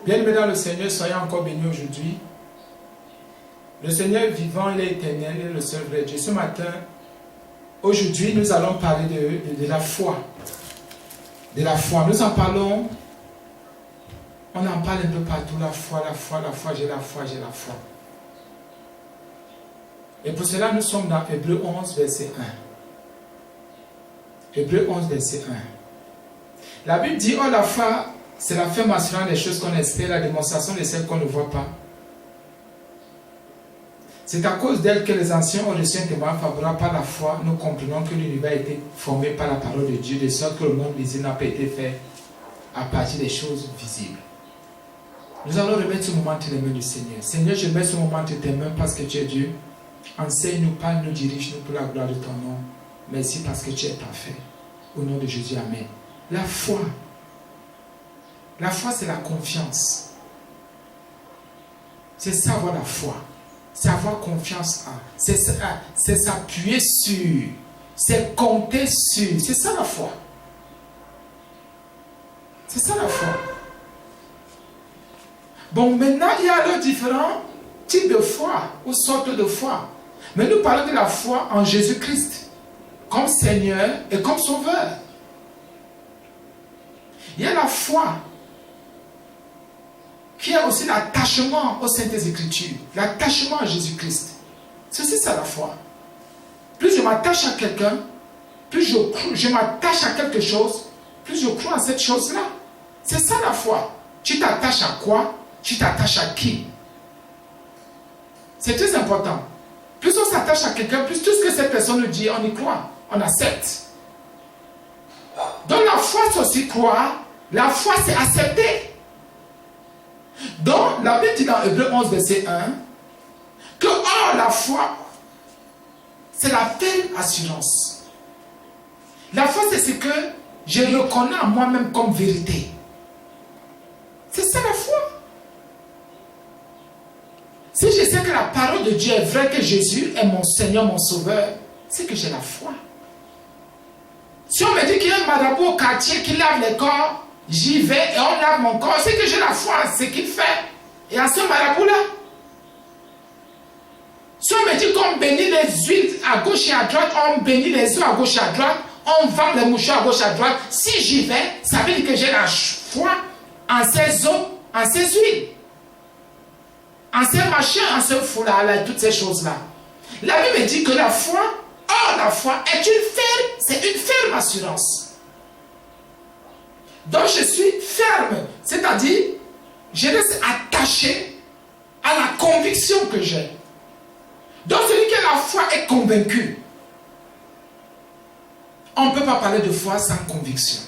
Bien-aimés dans le Seigneur, soyez encore bénis aujourd'hui. Le Seigneur est vivant, il est éternel, il est le seul vrai Dieu. Ce matin, aujourd'hui, nous allons parler de la foi. De la foi. Nous en parlons, on en parle un peu partout, la foi, j'ai la foi, j'ai la foi. Et pour cela, nous sommes dans Hébreux 11, verset 1. Hébreux 11, verset 1. La Bible dit, oh la foi, c'est la ferme assurance des choses qu'on espère, la démonstration de celles qu'on ne voit pas. C'est à cause d'elle que les anciens ont reçu un témoin favorable par la foi. Nous comprenons que l'univers a été formé par la parole de Dieu, de sorte que le monde visible n'a pas été fait à partir des choses visibles. Nous allons remettre ce moment entre les mains du Seigneur. Seigneur, je mets ce moment entre tes mains parce que tu es Dieu. Enseigne-nous, parle-nous, dirige-nous pour la gloire de ton nom. Merci parce que tu es parfait. Au nom de Jésus, amen. La foi. La foi, c'est la confiance. C'est ça avoir la foi. C'est avoir confiance en. C'est s'appuyer sur. C'est compter sur. C'est ça la foi. C'est ça la foi. Bon, maintenant, il y a alors différents types de foi ou sortes de foi. Mais nous parlons de la foi en Jésus-Christ comme Seigneur et comme Sauveur. Il y a la foi qui est aussi l'attachement aux Saintes Écritures, l'attachement à Jésus-Christ. C'est aussi ça la foi. Plus je m'attache à quelqu'un, plus je m'attache à quelque chose, plus je crois à cette chose-là. C'est ça la foi. Tu t'attaches à quoi? Tu t'attaches à qui? C'est très important. Plus on s'attache à quelqu'un, plus tout ce que cette personne nous dit, on y croit, on accepte. Donc la foi, c'est aussi croire. La foi, c'est accepter. Donc, la Bible dit dans Hébreux 11, verset 1, que la foi, c'est la ferme assurance. La foi, c'est ce que je reconnais en moi-même comme vérité. C'est ça la foi. Si je sais que la parole de Dieu est vraie, que Jésus est mon Seigneur, mon Sauveur, c'est que j'ai la foi. Si on me dit qu'il y a un marabout au quartier qui lave les corps, j'y vais et on lave mon corps, c'est que j'ai la foi, c'est ce qu'il fait. Et à ce marabout-là, si on me dit qu'on bénit les huiles à gauche et à droite, on bénit les œufs à gauche et à droite, on vend les mouchoirs à gauche et à droite, si j'y vais, ça veut dire que j'ai la foi en ces eaux, en ces huiles, en ces machins, en ce foulard-là, et toutes ces choses-là. La Bible dit que la foi, la foi est c'est une ferme assurance. Donc je suis ferme, c'est-à-dire je reste attaché à la conviction que j'ai. Donc celui qui a la foi est convaincu. On ne peut pas parler de foi sans conviction.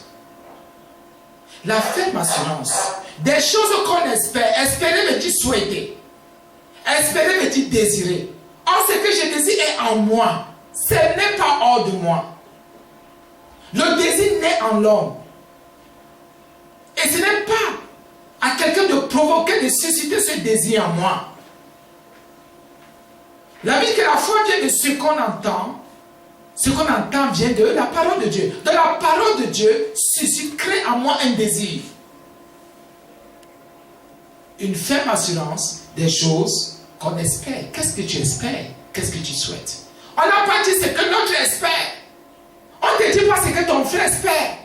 La ferme assurance, des choses qu'on espère. Espérer veut dire souhaiter. Espérer veut dire désirer. Or, ce que je désire est en moi. Ce n'est pas hors de moi. Le désir naît en l'homme. Et ce n'est pas à quelqu'un de provoquer, de susciter ce désir en moi. La vie que la foi vient de ce qu'on entend. Ce qu'on entend vient de la parole de Dieu. De la parole de Dieu suscite, crée en moi un désir. Une ferme assurance des choses qu'on espère. Qu'est-ce que tu espères? Qu'est-ce que tu souhaites? On n'a pas dit ce que l'autre espère. On ne te dit pas ce que ton frère espère.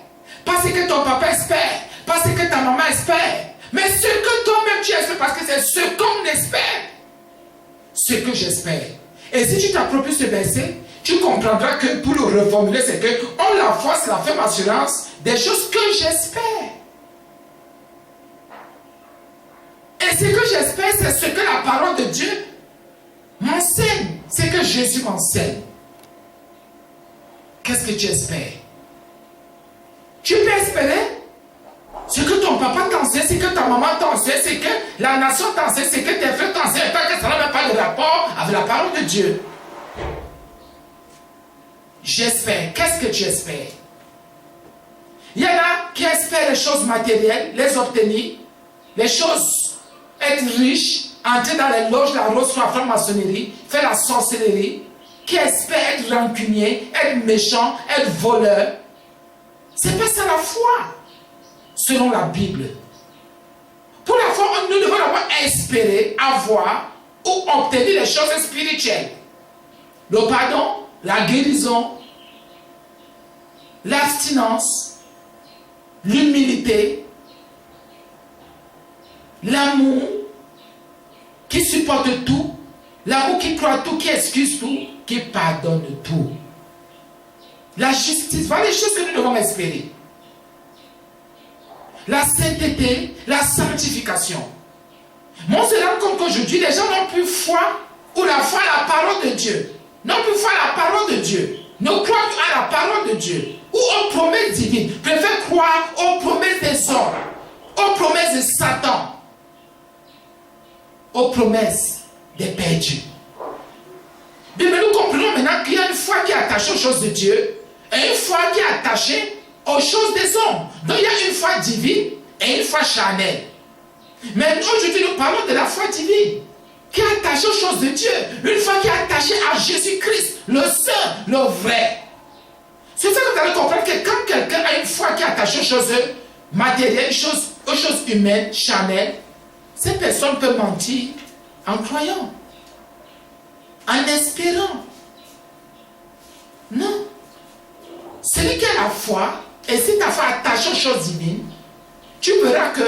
Pas ce que ton papa espère. Pas ce que ta maman espère. Mais ce que toi-même tu espères. Parce que c'est ce qu'on espère. Ce que j'espère. Et si tu t'appropries ce verset, tu comprendras que pour le reformuler, c'est que la foi, c'est la ferme assurance des choses que j'espère. Et ce que j'espère, c'est ce que la parole de Dieu m'enseigne. C'est que Jésus m'enseigne. Qu'est-ce que tu espères? Tu peux espérer ce que ton papa t'enseigne, ce que ta maman t'enseigne, ce que la nation t'enseigne, ce que tes frères t'enseignent, tant que ça n'a même pas de rapport avec la parole de Dieu. J'espère. Qu'est-ce que tu espères? Il y en a qui espèrent les choses matérielles, les obtenir, les choses, être riche, entrer dans les loges, la rose sur la franc-maçonnerie, faire la sorcellerie, qui espèrent être rancunier, être méchant, être voleur. C'est pas ça la foi, selon la Bible. Pour la foi, espérer, avoir ou obtenir les choses spirituelles. Le pardon, la guérison, l'abstinence, l'humilité, l'amour qui supporte tout, l'amour qui croit tout, qui excuse tout, qui pardonne tout. La justice, voilà les choses que nous devons espérer. La sainteté, la sanctification. Moi, on se rend compte qu'aujourd'hui, les gens n'ont plus foi ou la foi à la parole de Dieu. N'ont plus foi à la parole de Dieu. Ne croient plus à la parole de Dieu. Ou aux promesses divines. Préfèrent croire aux promesses des hommes. Aux promesses de Satan. Aux promesses des perdus. Bien, mais nous comprenons maintenant qu'il y a une foi qui est attachée aux choses de Dieu et une foi qui est attachée aux choses des hommes. Donc il y a une foi divine et une foi charnelle. Mais aujourd'hui nous parlons de la foi divine qui est attachée aux choses de Dieu. Une foi qui est attachée à Jésus-Christ, le Saint, le vrai. C'est ça que vous allez comprendre que quand quelqu'un a une foi qui est attachée aux choses matérielles, aux choses humaines, charnelles, ces personnes peuvent mentir en croyant, en espérant. Non. Celui qui a la foi, et si ta foi est attachée aux choses divines, tu verras que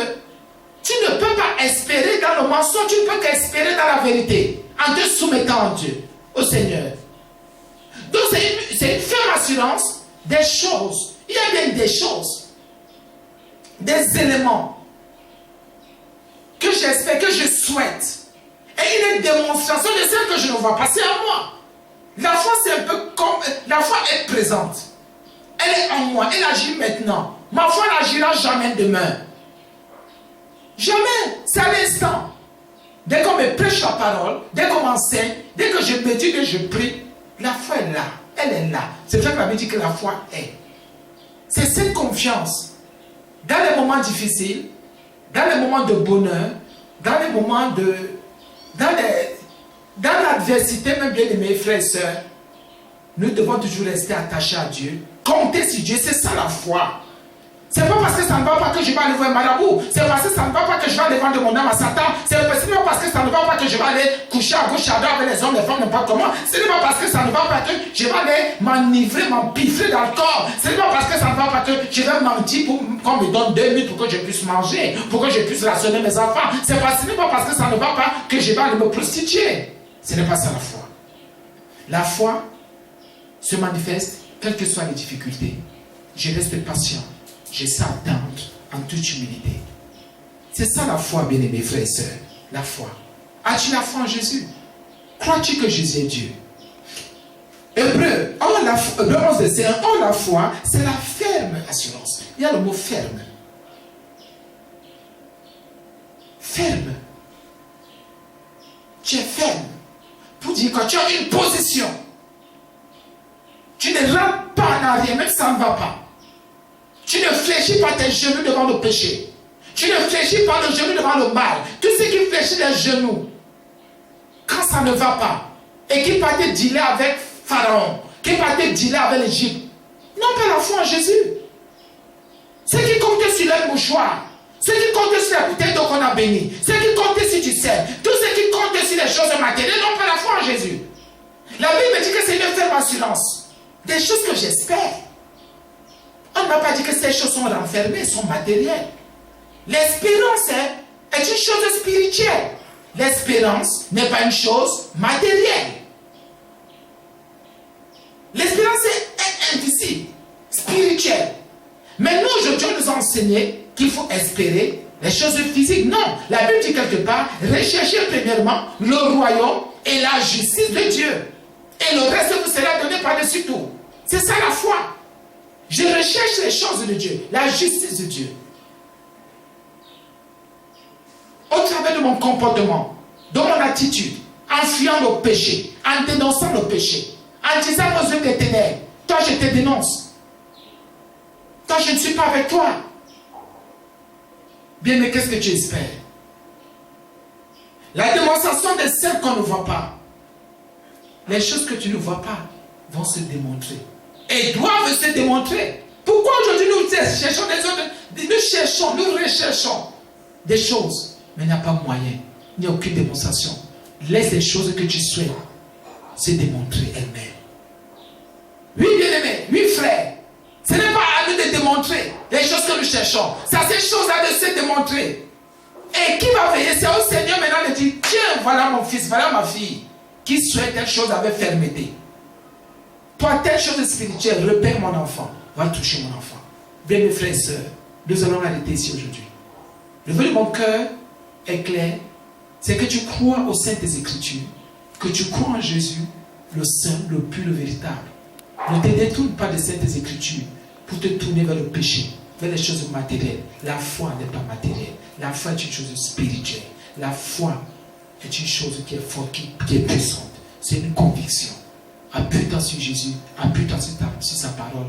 tu ne peux pas espérer dans le mensonge, tu ne peux qu'espérer dans la vérité, en te soumettant à Dieu, au Seigneur. Donc c'est une ferme assurance des choses. Il y a bien des choses, des éléments que j'espère, que je souhaite. Et une démonstration de ce que je ne vois pas, c'est en moi. La foi, c'est un peu comme... La foi est présente. Elle est en moi, elle agit maintenant. Ma foi n'agira jamais demain. Jamais, c'est à l'instant. Dès qu'on me prêche la parole, dès qu'on m'enseigne, dès que je médite et je prie, la foi est là, elle est là. C'est ça que la Bible dit que la foi est. C'est cette confiance. Dans les moments difficiles, dans les moments de bonheur, dans les moments de... Dans l'adversité, même bien aimés frères et sœurs, nous devons toujours rester attachés à Dieu. Compter sur Dieu, c'est ça la foi. C'est pas parce que ça ne va pas que je vais aller voir un marabout. C'est parce que ça ne va pas que je vais aller vendre mon âme à Satan. C'est pas parce que ça ne va pas que je vais aller coucher à gauche, à droite avec les hommes, les femmes, n'importe comment. Ce n'est pas parce que ça ne va pas que je vais aller m'enivrer, m'empiffrer dans le corps. Ce n'est pas parce que ça ne va pas que je vais mentir pour qu'on me donne 2 minutes pour que je puisse manger, pour que je puisse rationner mes enfants. Ce n'est pas parce que ça ne va pas que je vais aller me prostituer. Ce n'est pas ça la foi. La foi se manifeste quelles que soient les difficultés. Je reste patient. Je sais attendre en toute humilité. C'est ça la foi, bien-aimés frères et sœurs. La foi. As-tu la foi en Jésus? Crois-tu que Jésus est Dieu? Hébreu 11, verset 1. Or, la foi, c'est la ferme assurance. Il y a le mot ferme. Ferme. Tu es ferme. Pour dire que tu as une position. Tu ne rentres pas en arrière, même si ça ne va pas. Tu ne fléchis pas tes genoux devant le péché. Tu ne fléchis pas le genou devant le mal. Tout ce qui fléchit les genoux, quand ça ne va pas, et qui partait dealer avec Pharaon, qui partait dealer avec l'Égypte, n'ont pas la foi en Jésus. Ceux qui comptaient sur leur mouchoir, ceux qui comptaient sur la bouteille d'eau qu'on a bénie, ceux qui comptaient sur du sel, tous ceux qui comptaient sur les choses matérielles n'ont pas la foi en Jésus. La Bible dit que c'est une ferme assurance. Des choses que j'espère. On ne m'a pas dit que ces choses sont renfermées, sont matérielles. L'espérance est une chose spirituelle. L'espérance n'est pas une chose matérielle. L'espérance est invisible, spirituelle. Mais nous, aujourd'hui, on nous a enseigné qu'il faut espérer les choses physiques. Non, la Bible dit quelque part, recherchez premièrement le royaume et la justice de Dieu. Et le reste vous sera donné par-dessus tout. C'est ça la foi. Je recherche les choses de Dieu, la justice de Dieu. Au travers de mon comportement, de mon attitude, en fuyant le péché, en dénonçant le péché, en disant aux yeux des ténèbres, toi je te dénonce. Toi je ne suis pas avec toi. Bien, mais qu'est-ce que tu espères? La démonstration des celles qu'on ne voit pas. Les choses que tu ne vois pas vont se démontrer. Et doivent se démontrer. Pourquoi aujourd'hui nous cherchons des autres? Nous recherchons des choses, mais il n'y a pas moyen Il n'y a aucune démonstration. Laisse les choses que tu souhaites se démontrer elles-mêmes. Oui, bien-aimé, oui, frère. Ce n'est pas à nous de démontrer les choses que nous cherchons. C'est à ces choses-là de se démontrer. Et qui va veiller? C'est au Seigneur maintenant de dire, tiens, voilà mon fils, voilà ma fille, qui souhaite telle chose avec fermeté. Toi, telle chose spirituelle, repère mon enfant, va toucher mon enfant. Bien, mes frères et sœurs, nous allons arrêter ici aujourd'hui. Le vœu de mon cœur est clair, c'est que tu crois aux saintes écritures, que tu crois en Jésus, le saint, le pur, le véritable. Ne te détourne pas des saintes écritures pour te tourner vers le péché, vers les choses matérielles. La foi n'est pas matérielle. La foi est une chose spirituelle. La foi est une chose qui est forte, qui est puissante. C'est une conviction. Appuie-toi sur Jésus, appuie-toi sur sa parole.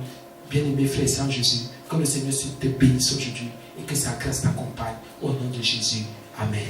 Bien-aimé frère et sœur Jésus, que le Seigneur te bénisse aujourd'hui et que sa grâce t'accompagne au nom de Jésus. Amen.